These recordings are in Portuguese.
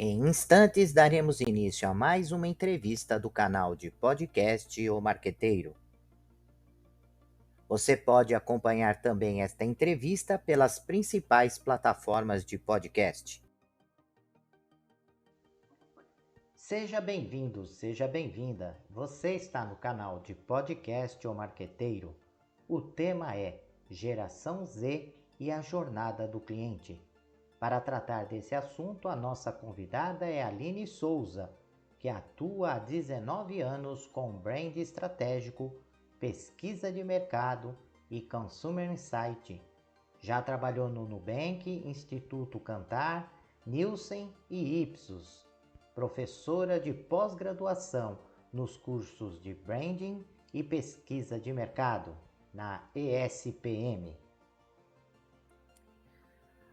Em instantes, daremos início a mais uma entrevista do canal de podcast O Marqueteiro. Você pode acompanhar também esta entrevista pelas principais plataformas de podcast. Seja bem-vindo, seja bem-vinda. Você está no canal de podcast O Marqueteiro. O tema é Geração Z e a Jornada do Cliente. Para tratar desse assunto, a nossa convidada é Aline Souza, que atua há 19 anos com brand estratégico, pesquisa de mercado e consumer insight. Já trabalhou no Nubank, Instituto Kantar, Nielsen e Ipsos. Professora de pós-graduação nos cursos de branding e pesquisa de mercado, na ESPM.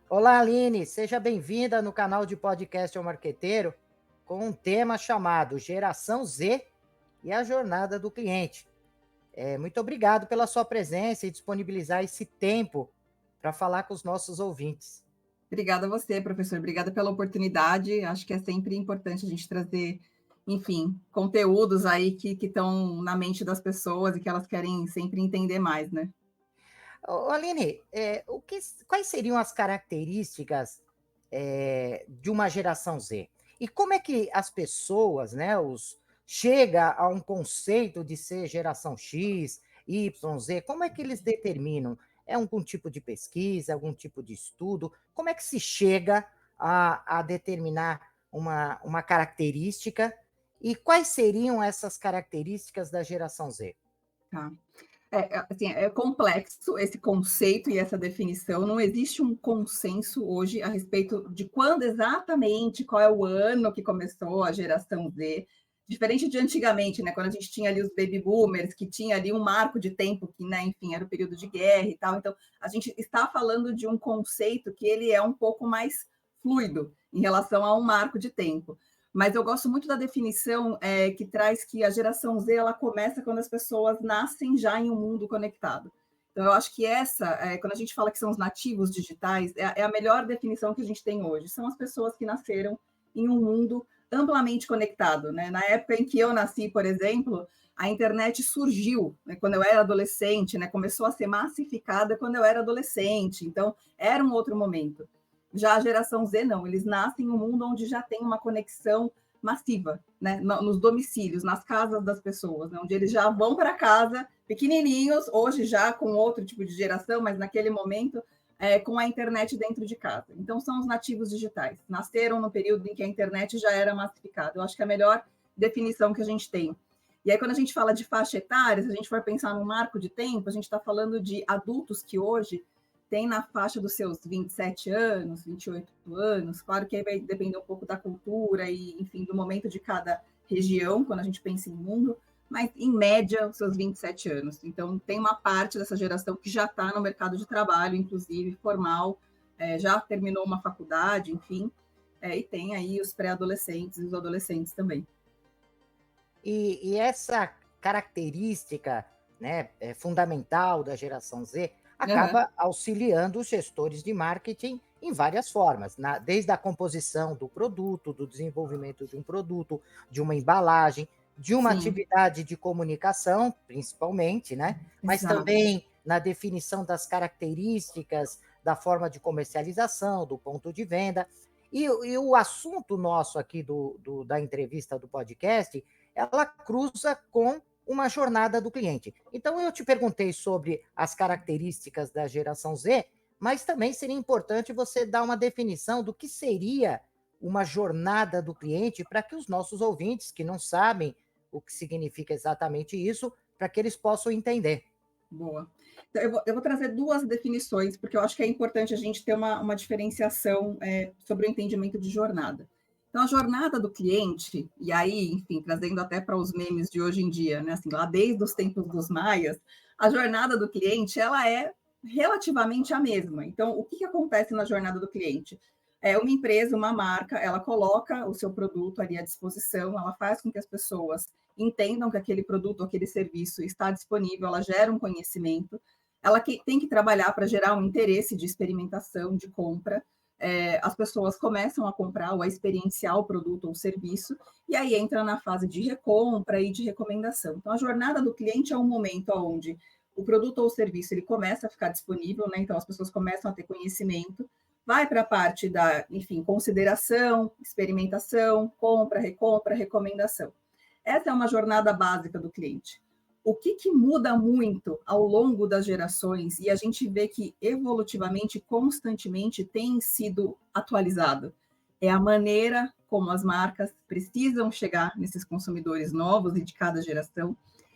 Olá, Aline, seja bem-vinda no canal de podcast O Marqueteiro, com um tema chamado Geração Z e a Jornada do Cliente. Muito obrigado pela sua presença e disponibilizar esse tempo para falar com os nossos ouvintes. Obrigada a você, professor. Obrigada pela oportunidade. Acho que é sempre importante a gente trazer, enfim, conteúdos aí que estão na mente das pessoas e que elas querem sempre entender mais, né? Aline, quais seriam as características de uma geração Z? E como é que as pessoas, né, chega a um conceito de ser geração X, Y, Z? Como é que eles determinam? É algum tipo de pesquisa, algum tipo de estudo? Como é que se chega a determinar uma característica? E quais seriam essas características da geração Z? Tá. Assim, é complexo esse conceito e essa definição. Não existe um consenso hoje a respeito de quando exatamente, qual é o ano que começou a geração Z. Diferente de antigamente, né, quando a gente tinha ali os baby boomers, que tinha ali um marco de tempo que, né, enfim, era o período de guerra e tal. Então, a gente está falando de um conceito que ele é um pouco mais fluido em relação a um marco de tempo. Mas eu gosto muito da definição que traz que a geração Z ela começa quando as pessoas nascem já em um mundo conectado. Então, eu acho que quando a gente fala que são os nativos digitais, é a melhor definição que a gente tem hoje. São as pessoas que nasceram em um mundo amplamente conectado, né? Na época em que eu nasci, por exemplo, a internet surgiu, né, quando eu era adolescente, né? Começou a ser massificada quando eu era adolescente. Então, era um outro momento. Já a geração Z, não, eles nascem em um mundo onde já tem uma conexão massiva, né? Nos domicílios, nas casas das pessoas, né? Onde eles já vão para casa pequenininhos, hoje já com outro tipo de geração, mas naquele momento com a internet dentro de casa. Então, são os nativos digitais. Nasceram no período em que a internet já era massificada. Eu acho que é a melhor definição que a gente tem. E aí, quando a gente fala de faixa etária, se a gente for pensar num marco de tempo, a gente está falando de adultos que hoje tem na faixa dos seus 27 anos, 28 anos, claro que aí vai depender um pouco da cultura e, enfim, do momento de cada região, quando a gente pensa em mundo, mas, em média, os seus 27 anos. Então, tem uma parte dessa geração que já está no mercado de trabalho, inclusive formal, já terminou uma faculdade, enfim, e tem aí os pré-adolescentes e os adolescentes também. E essa característica, né, fundamental da geração Z acaba auxiliando os gestores de marketing em várias formas, desde a composição do produto, do desenvolvimento de um produto, de uma embalagem, de uma Sim. atividade de comunicação, principalmente, né? Mas Exato. também na definição das características da forma de comercialização, do ponto de venda. E o assunto nosso aqui da entrevista do podcast, ela cruza com uma jornada do cliente. Então, eu te perguntei sobre as características da geração Z, mas também seria importante você dar uma definição do que seria uma jornada do cliente para que os nossos ouvintes, que não sabem o que significa exatamente isso, para que eles possam entender. Boa. Então, eu vou trazer duas definições, porque eu acho que é importante a gente ter uma diferenciação sobre o entendimento de jornada. Então, a jornada do cliente, e aí, enfim, trazendo até para os memes de hoje em dia, né? Assim, lá desde os tempos dos maias, a jornada do cliente, ela é relativamente a mesma. Então, o que acontece na jornada do cliente? É uma empresa, uma marca, ela coloca o seu produto ali à disposição, ela faz com que as pessoas entendam que aquele produto, aquele serviço está disponível, ela gera um conhecimento, ela tem que trabalhar para gerar um interesse de experimentação, de compra, as pessoas começam a comprar ou a experienciar o produto ou serviço, e aí entra na fase de recompra e de recomendação. Então, a jornada do cliente é um momento onde o produto ou o serviço ele começa a ficar disponível, né? Então, as pessoas começam a ter conhecimento, vai para a parte da, enfim, consideração, experimentação, compra, recompra, recomendação. Essa é uma jornada básica do cliente. O que muda muito ao longo das gerações, e a gente vê que evolutivamente, constantemente tem sido atualizado, é a maneira como as marcas precisam chegar nesses consumidores novos e de cada geração,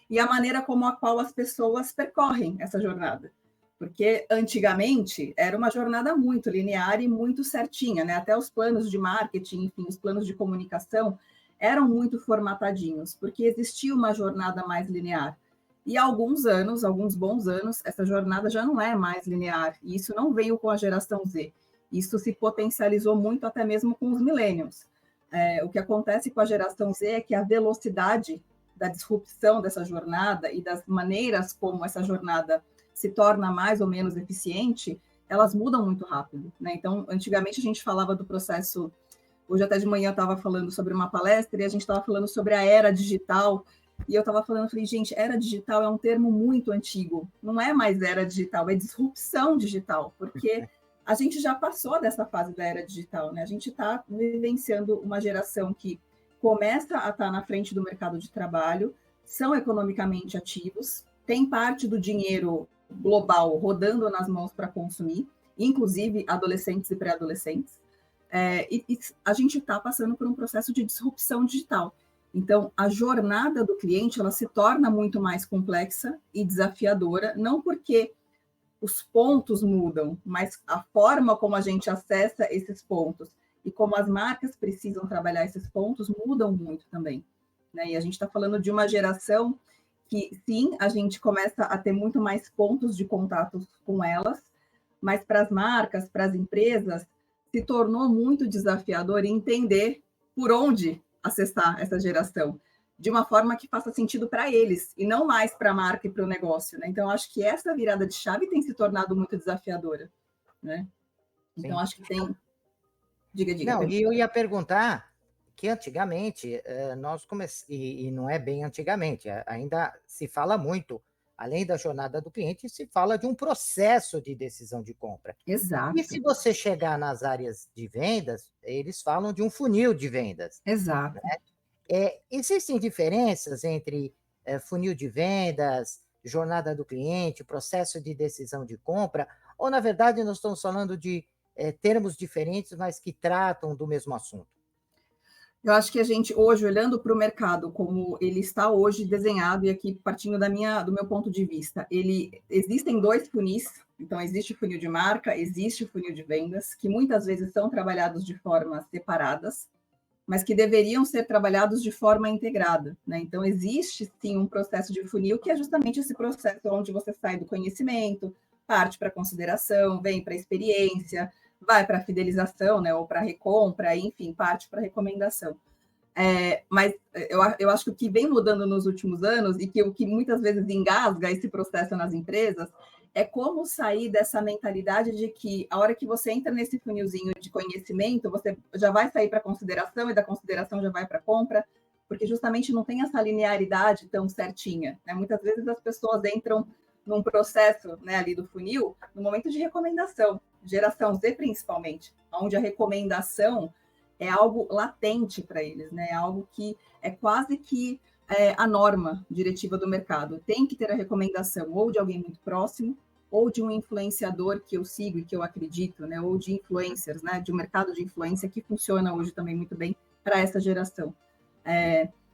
e a maneira como a qual as pessoas percorrem essa jornada. Porque antigamente era uma jornada muito linear e muito certinha, né? Até os planos de marketing, enfim, os planos de comunicação eram muito formatadinhos, porque existia uma jornada mais linear. E há alguns anos, alguns bons anos, essa jornada já não é mais linear. E isso não veio com a geração Z. Isso se potencializou muito até mesmo com os millennials. O que acontece com a geração Z é que a velocidade da disrupção dessa jornada e das maneiras como essa jornada se torna mais ou menos eficiente, elas mudam muito rápido, né? Então, antigamente a gente falava do processo. Hoje até de manhã eu estava falando sobre uma palestra e a gente estava falando sobre a era digital. E eu estava falando, falei, gente, era digital é um termo muito antigo. Não é mais era digital, é disrupção digital, porque a gente já passou dessa fase da era digital, né? A gente está vivenciando uma geração que começa a estar na frente do mercado de trabalho, são economicamente ativos, tem parte do dinheiro global rodando nas mãos para consumir, inclusive adolescentes e pré-adolescentes. E a gente está passando por um processo de disrupção digital. Então, a jornada do cliente ela se torna muito mais complexa e desafiadora, não porque os pontos mudam, mas a forma como a gente acessa esses pontos e como as marcas precisam trabalhar esses pontos mudam muito também, né? E a gente está falando de uma geração que, sim, a gente começa a ter muito mais pontos de contato com elas, mas para as marcas, para as empresas, se tornou muito desafiador entender por onde acessar essa geração, de uma forma que faça sentido para eles, e não mais para a marca e para o negócio, né? Então, acho que essa virada de chave tem se tornado muito desafiadora, né? Então, Sim. acho que tem... Diga. Não, e eu ia perguntar que antigamente nós começamos, e não é bem antigamente, ainda se fala muito, além da jornada do cliente, se fala de um processo de decisão de compra. Exato. E se você chegar nas áreas de vendas, eles falam de um funil de vendas. Exato. Né? Existem diferenças entre funil de vendas, jornada do cliente, processo de decisão de compra, ou, na verdade, nós estamos falando de termos diferentes, mas que tratam do mesmo assunto? Eu acho que a gente, hoje, olhando para o mercado como ele está hoje desenhado, e aqui partindo do meu ponto de vista, existem dois funis, então existe o funil de marca, existe o funil de vendas, que muitas vezes são trabalhados de formas separadas, mas que deveriam ser trabalhados de forma integrada, né? Então, existe, sim, um processo de funil, que é justamente esse processo onde você sai do conhecimento, parte para a consideração, vem para a experiência, vai para a fidelização, né, ou para a recompra, enfim, parte para a recomendação. Mas eu acho que o que vem mudando nos últimos anos, e que o que muitas vezes engasga esse processo nas empresas, é como sair dessa mentalidade de que a hora que você entra nesse funilzinho de conhecimento, você já vai sair para a consideração, e da consideração já vai para a compra, porque justamente não tem essa linearidade tão certinha, né? Muitas vezes as pessoas entram num processo, né, ali do funil, no momento de recomendação, geração Z principalmente, onde a recomendação é algo latente para eles, né? É algo que é quase que a norma diretiva do mercado. Tem que ter a recomendação ou de alguém muito próximo, ou de um influenciador que eu sigo e que eu acredito, né? Ou de influencers, né? De um mercado de influência que funciona hoje também muito bem para essa geração.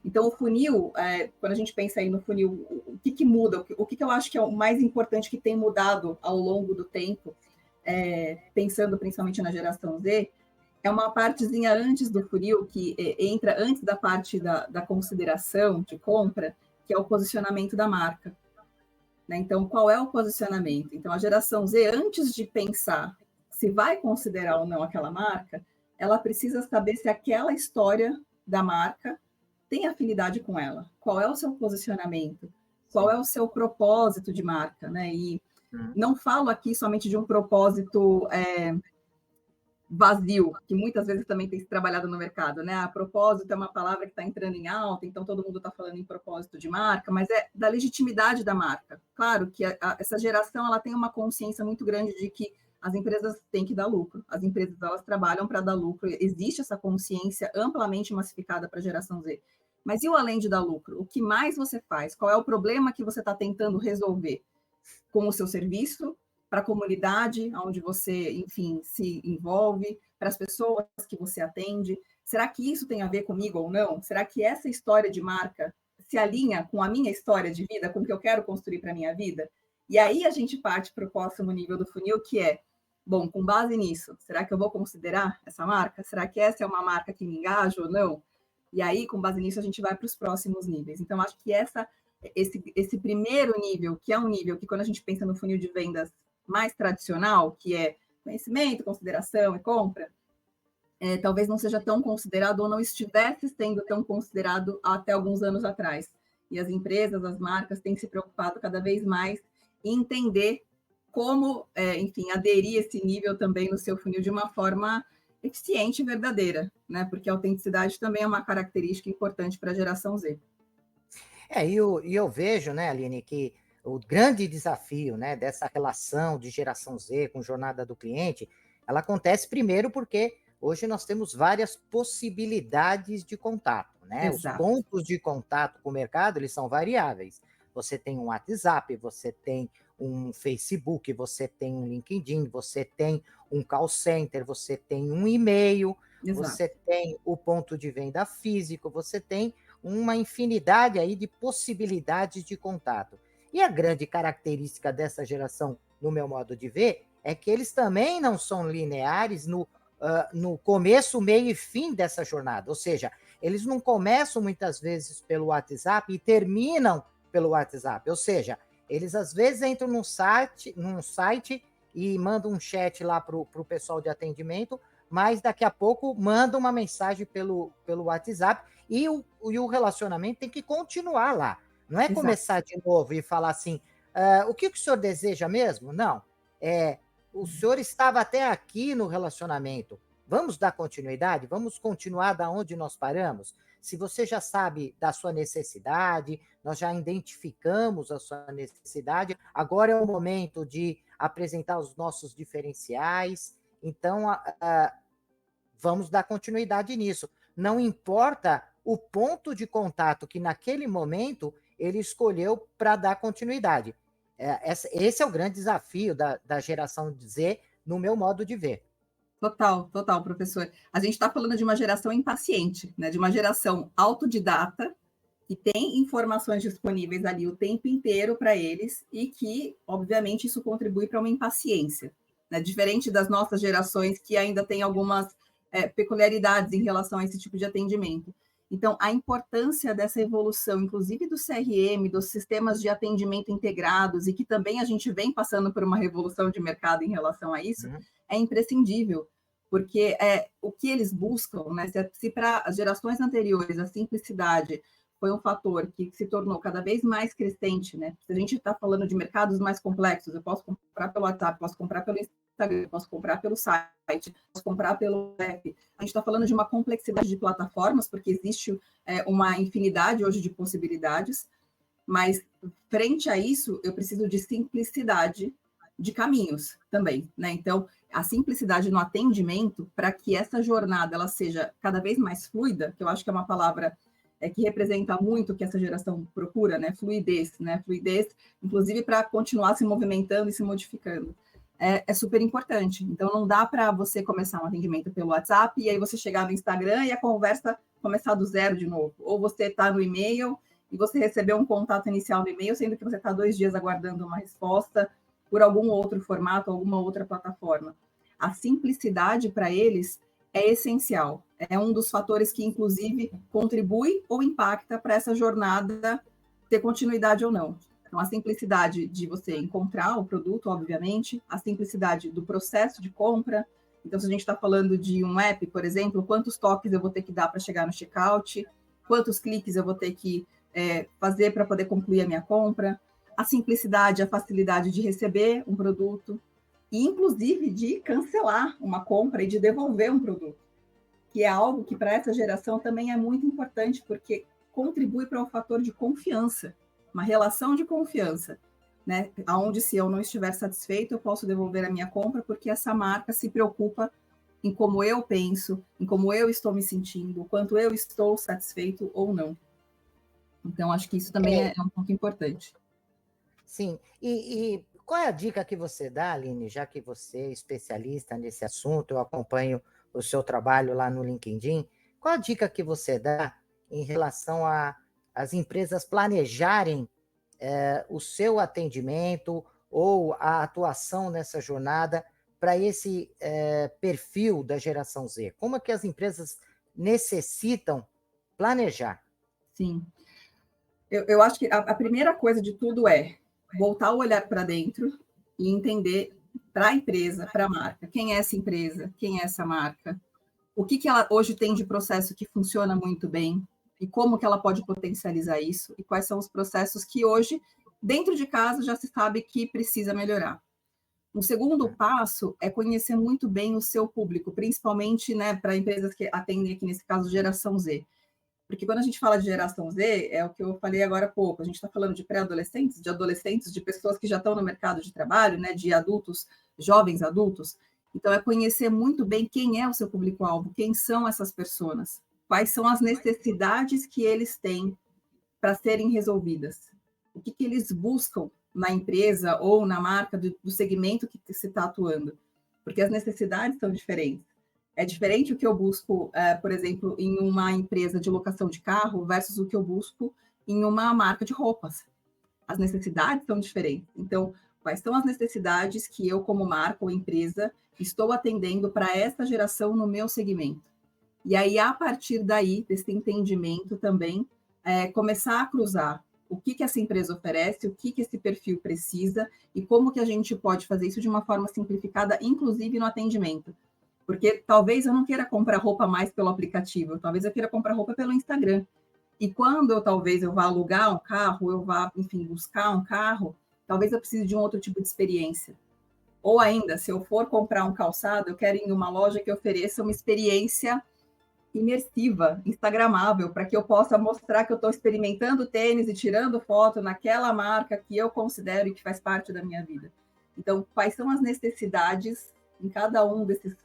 Então, o funil, quando a gente pensa aí no funil, o que muda? O que eu acho que é o mais importante que tem mudado ao longo do tempo, pensando principalmente na geração Z, é uma partezinha antes do funil, que entra antes da parte da consideração de compra, que é o posicionamento da marca. Né? Então, qual é o posicionamento? Então, a geração Z, antes de pensar se vai considerar ou não aquela marca, ela precisa saber se aquela história da marca tem afinidade com ela. Qual é o seu posicionamento? Qual é o seu propósito de marca? Né? E não falo aqui somente de um propósito vazio, que muitas vezes também tem se trabalhado no mercado, né? A propósito é uma palavra que está entrando em alta, então todo mundo está falando em propósito de marca, mas é da legitimidade da marca. Claro que essa geração ela tem uma consciência muito grande de que as empresas têm que dar lucro, as empresas elas trabalham para dar lucro, existe essa consciência amplamente massificada para a geração Z. Mas e o além de dar lucro? O que mais você faz? Qual é o problema que você está tentando resolver com o seu serviço, para a comunidade onde você, enfim, se envolve, para as pessoas que você atende? Será que isso tem a ver comigo ou não? Será que essa história de marca se alinha com a minha história de vida, com o que eu quero construir para a minha vida? E aí a gente parte para o próximo nível do funil, que é, bom, com base nisso, será que eu vou considerar essa marca? Será que essa é uma marca que me engaja ou não? E aí, com base nisso, a gente vai para os próximos níveis. Então, acho que esse primeiro nível, que é um nível que, quando a gente pensa no funil de vendas mais tradicional, que é conhecimento, consideração e compra, talvez não seja tão considerado ou não estivesse sendo tão considerado até alguns anos atrás. E as empresas, as marcas têm se preocupado cada vez mais em entender como, enfim, aderir esse nível também no seu funil de uma forma eficiente e verdadeira, né? Porque a autenticidade também é uma característica importante para a geração Z. Eu vejo, né, Aline, que o grande desafio, né, dessa relação de geração Z com jornada do cliente, ela acontece primeiro porque hoje nós temos várias possibilidades de contato, né? Os Exato. pontos de contato com o mercado, eles são variáveis. Você tem um WhatsApp, você tem um Facebook, você tem um LinkedIn, você tem um call center, você tem um e-mail, Exato. você tem o ponto de venda físico, você tem uma infinidade aí de possibilidades de contato. E a grande característica dessa geração, no meu modo de ver, é que eles também não são lineares no começo, meio e fim dessa jornada. Ou seja, eles não começam muitas vezes pelo WhatsApp e terminam pelo WhatsApp. Ou seja, eles às vezes entram num site e mandam um chat lá para o pessoal de atendimento, mas daqui a pouco mandam uma mensagem pelo WhatsApp e o relacionamento tem que continuar lá. Não é Exato. começar de novo e falar assim, o que o senhor deseja mesmo? Não. O senhor estava até aqui no relacionamento. Vamos dar continuidade? Vamos continuar da onde nós paramos? Se você já sabe da sua necessidade, nós já identificamos a sua necessidade, agora é o momento de apresentar os nossos diferenciais. Então, vamos dar continuidade nisso. Não importa o ponto de contato que naquele momento ele escolheu para dar continuidade. Esse é o grande desafio da geração Z, no meu modo de ver. Total, total, professor. A gente está falando de uma geração impaciente, né? De uma geração autodidata, que tem informações disponíveis ali o tempo inteiro para eles e que, obviamente, isso contribui para uma impaciência, né? Diferente das nossas gerações que ainda têm algumas peculiaridades em relação a esse tipo de atendimento. Então, a importância dessa evolução, inclusive do CRM, dos sistemas de atendimento integrados, e que também a gente vem passando por uma revolução de mercado em relação a isso, é imprescindível, porque o que eles buscam, né? Se para as gerações anteriores a simplicidade foi um fator que se tornou cada vez mais crescente, né? Se a gente está falando de mercados mais complexos, eu posso comprar pelo WhatsApp, posso comprar pelo Instagram, posso comprar pelo site, posso comprar pelo app. A gente está falando de uma complexidade de plataformas, porque existe uma infinidade hoje de possibilidades, mas frente a isso, eu preciso de simplicidade de caminhos também, né? Então, a simplicidade no atendimento, para que essa jornada ela seja cada vez mais fluida, que eu acho que é uma palavra que representa muito o que essa geração procura, né? Fluidez, né? Fluidez, inclusive para continuar se movimentando e se modificando. É super importante. Então, não dá para você começar um atendimento pelo WhatsApp e aí você chegar no Instagram e a conversa começar do zero de novo. Ou você está no e-mail e você recebeu um contato inicial no e-mail, sendo que você está 2 dias aguardando uma resposta por algum outro formato, alguma outra plataforma. A simplicidade para eles é essencial. É um dos fatores que, inclusive, contribui ou impacta para essa jornada ter continuidade ou não. Então, a simplicidade de você encontrar o produto, obviamente, a simplicidade do processo de compra. Então, se a gente está falando de um app, por exemplo, quantos toques eu vou ter que dar para chegar no checkout, quantos cliques eu vou ter que fazer para poder concluir a minha compra, a simplicidade, a facilidade de receber um produto, e inclusive de cancelar uma compra e de devolver um produto, que é algo que para essa geração também é muito importante, porque contribui para um fator de confiança, uma relação de confiança, né? Onde se eu não estiver satisfeito, eu posso devolver a minha compra, porque essa marca se preocupa em como eu penso, em como eu estou me sentindo, o quanto eu estou satisfeito ou não. Então, acho que isso também é um ponto importante. Sim. E qual é a dica que você dá, Aline, já que você é especialista nesse assunto, eu acompanho o seu trabalho lá no LinkedIn, qual a dica que você dá em relação às empresas planejarem o seu atendimento ou a atuação nessa jornada para esse perfil da geração Z? Como é que as empresas necessitam planejar? Sim. Eu acho que a primeira coisa de tudo é voltar o olhar para dentro e entender para a empresa, para a marca, quem é essa empresa, quem é essa marca, o que ela hoje tem de processo que funciona muito bem e como que ela pode potencializar isso e quais são os processos que hoje, dentro de casa, já se sabe que precisa melhorar. Um segundo passo é conhecer muito bem o seu público, principalmente, né, para empresas que atendem aqui, nesse caso, geração Z. Porque quando a gente fala de geração Z, é o que eu falei agora há pouco, a gente está falando de pré-adolescentes, de adolescentes, de pessoas que já estão no mercado de trabalho, né, de adultos, jovens adultos. Então, é conhecer muito bem quem é o seu público-alvo, quem são essas pessoas, quais são as necessidades que eles têm para serem resolvidas, o que eles buscam na empresa ou na marca do segmento que se está atuando, porque as necessidades são diferentes. É diferente o que eu busco, por exemplo, em uma empresa de locação de carro versus o que eu busco em uma marca de roupas. As necessidades são diferentes. Então, quais são as necessidades que eu, como marca ou empresa, estou atendendo para essa geração no meu segmento? E aí, a partir daí, desse entendimento também, começar a cruzar o que essa empresa oferece, o que esse perfil precisa e como que a gente pode fazer isso de uma forma simplificada, inclusive no atendimento. Porque talvez eu não queira comprar roupa mais pelo aplicativo, talvez eu queira comprar roupa pelo Instagram. E quando talvez eu vá alugar um carro, eu vá, enfim, buscar um carro, talvez eu precise de um outro tipo de experiência. Ou ainda, se eu for comprar um calçado, eu quero ir em uma loja que ofereça uma experiência imersiva, instagramável, para que eu possa mostrar que eu estou experimentando tênis e tirando foto naquela marca que eu considero e que faz parte da minha vida. Então, quais são as necessidades em cada um desses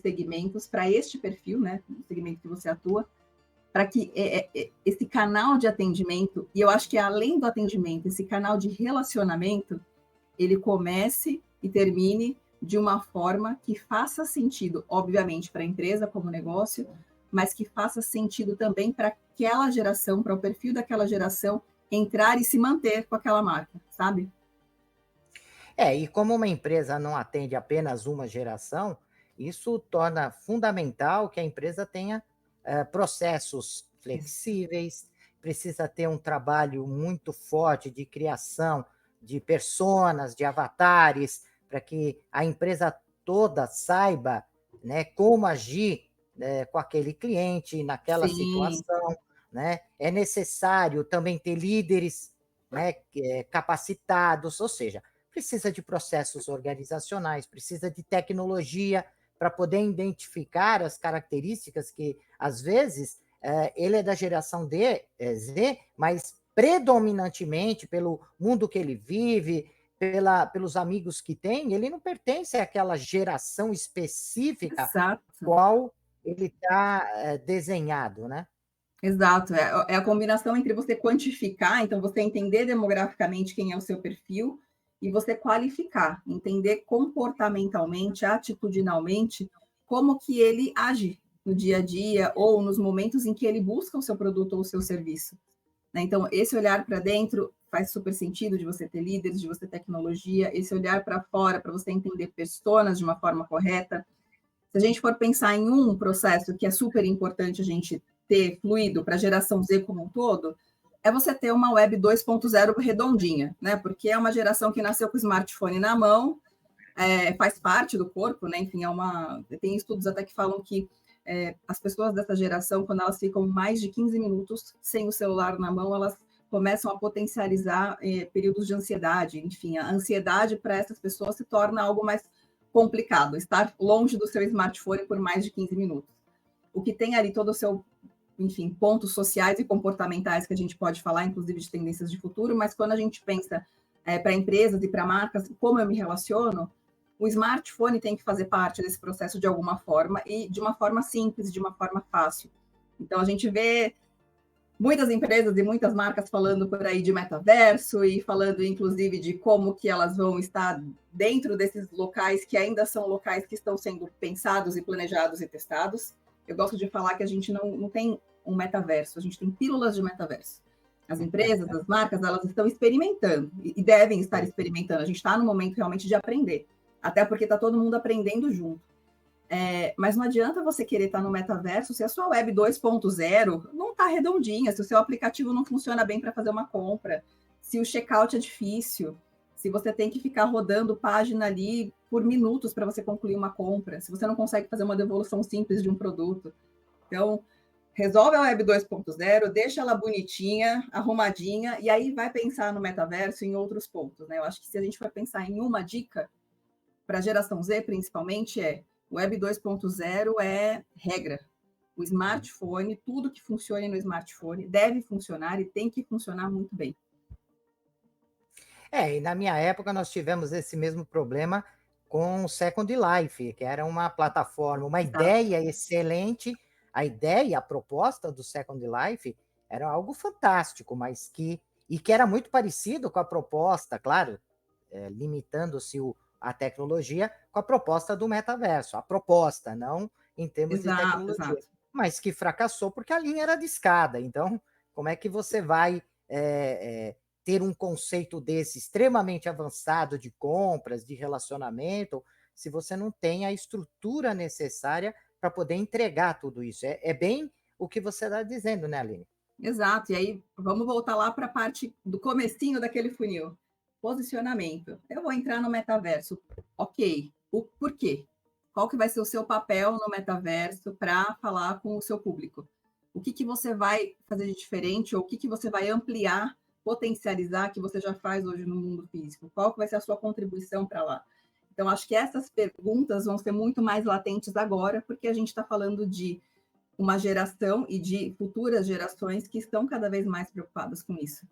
segmentos para este perfil, né, o segmento que você atua, para que esse canal de atendimento, e eu acho que além do atendimento, esse canal de relacionamento, ele comece e termine de uma forma que faça sentido, obviamente, para a empresa como negócio, mas que faça sentido também para aquela geração, para o perfil daquela geração entrar e se manter com aquela marca, sabe? E como uma empresa não atende apenas uma geração, isso torna fundamental que a empresa tenha processos flexíveis, precisa ter um trabalho muito forte de criação de personas, de avatares, para que a empresa toda saiba, né, como agir com aquele cliente naquela Sim. situação. Né? É necessário também ter líderes, né, capacitados, ou seja, precisa de processos organizacionais, precisa de tecnologia para poder identificar as características que, às vezes, ele é da geração Z, mas predominantemente pelo mundo que ele vive, pelos amigos que tem, ele não pertence àquela geração específica. Exato. Qual ele está desenhado, né? Exato, é a combinação entre você quantificar, então você entender demograficamente quem é o seu perfil, e você qualificar, entender comportamentalmente, atitudinalmente, como que ele age no dia a dia ou nos momentos em que ele busca o seu produto ou o seu serviço. Né? Então, esse olhar para dentro faz super sentido de você ter líderes, de você ter tecnologia, esse olhar para fora, para você entender personas de uma forma correta. Se a gente for pensar em um processo que é super importante a gente ter fluido para a geração Z como um todo, é você ter uma web 2.0 redondinha, né? Porque é uma geração que nasceu com o smartphone na mão, faz parte do corpo, né? Enfim, tem estudos até que falam que as pessoas dessa geração, quando elas ficam mais de 15 minutos sem o celular na mão, elas começam a potencializar períodos de ansiedade. Enfim, a ansiedade para essas pessoas se torna algo mais complicado, estar longe do seu smartphone por mais de 15 minutos. O que tem ali todo o seu, enfim, pontos sociais e comportamentais que a gente pode falar, inclusive de tendências de futuro, mas quando a gente pensa para empresas e para marcas, como eu me relaciono, o smartphone tem que fazer parte desse processo de alguma forma, e de uma forma simples, de uma forma fácil. Então, a gente vê muitas empresas e muitas marcas falando por aí de metaverso e falando, inclusive, de como que elas vão estar dentro desses locais que ainda são locais que estão sendo pensados e planejados e testados. Eu gosto de falar que a gente não tem um metaverso, a gente tem pílulas de metaverso. As empresas, as marcas, elas estão experimentando e devem estar experimentando. A gente está no momento realmente de aprender, até porque está todo mundo aprendendo junto. Mas não adianta você querer estar no metaverso se a sua web 2.0 não está redondinha, se o seu aplicativo não funciona bem para fazer uma compra, se o checkout é difícil, se você tem que ficar rodando página ali por minutos para você concluir uma compra, se você não consegue fazer uma devolução simples de um produto. Então, resolve a web 2.0, deixa ela bonitinha, arrumadinha, e aí vai pensar no metaverso em outros pontos, né? Eu acho que se a gente for pensar em uma dica, para a geração Z, principalmente, Web 2.0 é regra. O smartphone, tudo que funcione no smartphone deve funcionar e tem que funcionar muito bem. E na minha época nós tivemos esse mesmo problema com o Second Life, que era uma plataforma, uma ideia excelente, a ideia, a proposta do Second Life era algo fantástico, mas que era muito parecido com a proposta, claro, limitando-se a tecnologia, com a proposta do metaverso. A proposta, não em termos de tecnologia. Mas que fracassou porque a linha era de escada. Então, como é que você vai ter um conceito desse extremamente avançado de compras, de relacionamento, se você não tem a estrutura necessária para poder entregar tudo isso? É bem o que você está dizendo, né, Aline? Exato. E aí, vamos voltar lá para a parte do comecinho daquele funil. Posicionamento. Eu vou entrar no metaverso. Ok. Por quê? Qual que vai ser o seu papel no metaverso para falar com o seu público? O que você vai fazer de diferente ou o que você vai ampliar, potencializar que você já faz hoje no mundo físico? Qual que vai ser a sua contribuição para lá? Então, acho que essas perguntas vão ser muito mais latentes agora, porque a gente está falando de uma geração e de futuras gerações que estão cada vez mais preocupadas com isso.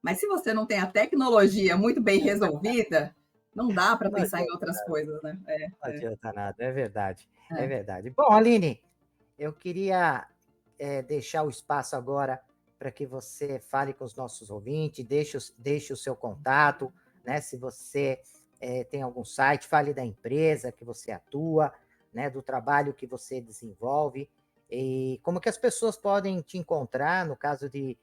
Mas se você não tem a tecnologia muito bem resolvida, não dá para pensar em outras coisas, né? Não adianta nada, é verdade. É verdade. Bom, Aline, eu queria deixar o espaço agora para que você fale com os nossos ouvintes, deixe o seu contato, né? Se você tem algum site, fale da empresa que você atua, né? Do trabalho que você desenvolve, e como que as pessoas podem te encontrar no caso de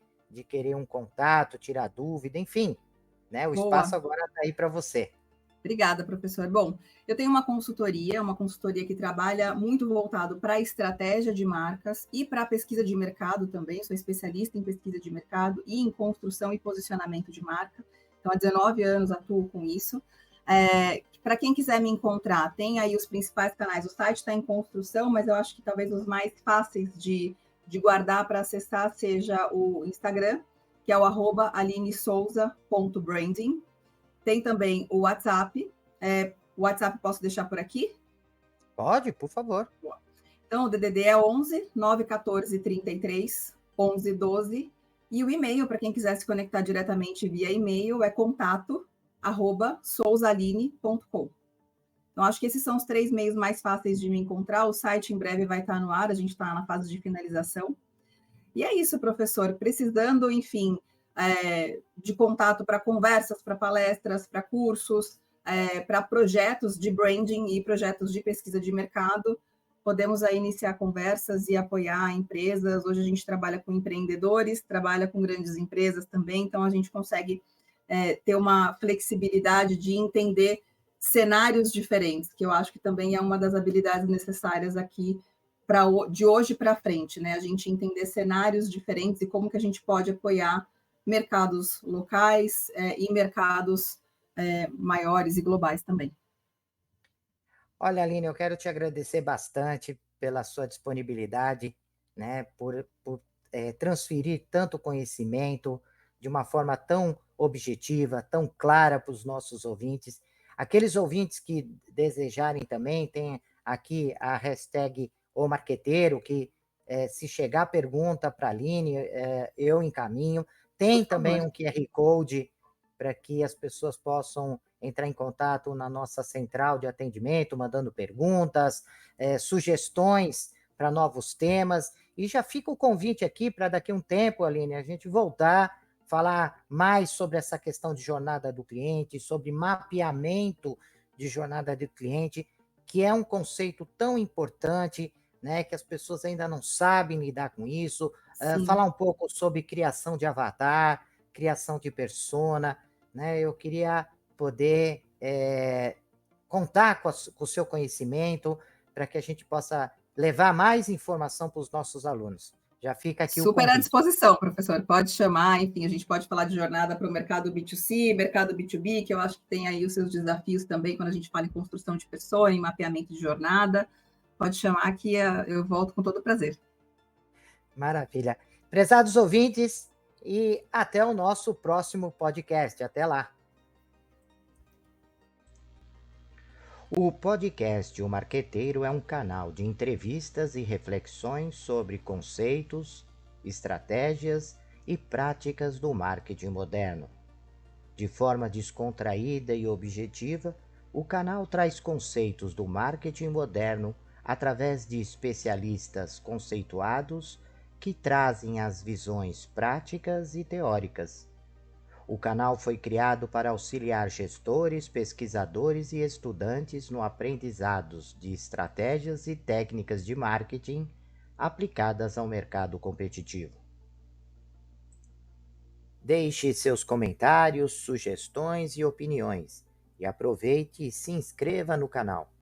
querer um contato, tirar dúvida, enfim, né? O espaço agora está aí para você. Obrigada, professor. Bom, eu tenho uma consultoria que trabalha muito voltado para a estratégia de marcas e para a pesquisa de mercado também. Sou especialista em pesquisa de mercado e em construção e posicionamento de marca. Então, há 19 anos atuo com isso. Para quem quiser me encontrar, tem aí os principais canais. O site está em construção, mas eu acho que talvez os mais fáceis de guardar para acessar seja o Instagram, que é o @alinesouza.branding. Tem também o WhatsApp. O WhatsApp posso deixar por aqui? Pode, por favor. Então, o DDD é 11 914 33 11 12. E o e-mail, para quem quiser se conectar diretamente via e-mail, é contato@souzaline.com. Então, acho que esses são os 3 meios mais fáceis de me encontrar. O site em breve vai estar no ar, a gente está na fase de finalização. E é isso, professor. Precisando, enfim, de contato para conversas, para palestras, para cursos, para projetos de branding e projetos de pesquisa de mercado, podemos aí iniciar conversas e apoiar empresas. Hoje a gente trabalha com empreendedores, trabalha com grandes empresas também, então a gente consegue ter uma flexibilidade de entender cenários diferentes, que eu acho que também é uma das habilidades necessárias aqui de hoje para frente, né? A gente entender cenários diferentes e como que a gente pode apoiar mercados locais e mercados maiores e globais também. Olha, Aline, eu quero te agradecer bastante pela sua disponibilidade, né, por transferir tanto conhecimento de uma forma tão objetiva, tão clara para os nossos ouvintes. Aqueles ouvintes que desejarem também, tem aqui a hashtag O Marqueteiro, que se chegar pergunta para a Aline, eu encaminho. Tem também um QR Code para que as pessoas possam entrar em contato na nossa central de atendimento, mandando perguntas, sugestões para novos temas. E já fica o convite aqui para daqui a um tempo, Aline, a gente voltar, falar mais sobre essa questão de jornada do cliente, sobre mapeamento de jornada do cliente, que é um conceito tão importante, né, que as pessoas ainda não sabem lidar com isso. Falar um pouco sobre criação de avatar, criação de persona, né? Eu queria poder contar com o seu conhecimento para que a gente possa levar mais informação para os nossos alunos. Já fica aqui o convite. Super à disposição, professor. Pode chamar, enfim, a gente pode falar de jornada para o mercado B2C, mercado B2B, que eu acho que tem aí os seus desafios também quando a gente fala em construção de persona, em mapeamento de jornada. Pode chamar que eu volto com todo prazer. Maravilha. Prezados ouvintes, e até o nosso próximo podcast. Até lá. O podcast O Marqueteiro é um canal de entrevistas e reflexões sobre conceitos, estratégias e práticas do marketing moderno. De forma descontraída e objetiva, o canal traz conceitos do marketing moderno através de especialistas conceituados que trazem as visões práticas e teóricas. O canal foi criado para auxiliar gestores, pesquisadores e estudantes no aprendizado de estratégias e técnicas de marketing aplicadas ao mercado competitivo. Deixe seus comentários, sugestões e opiniões e aproveite e se inscreva no canal.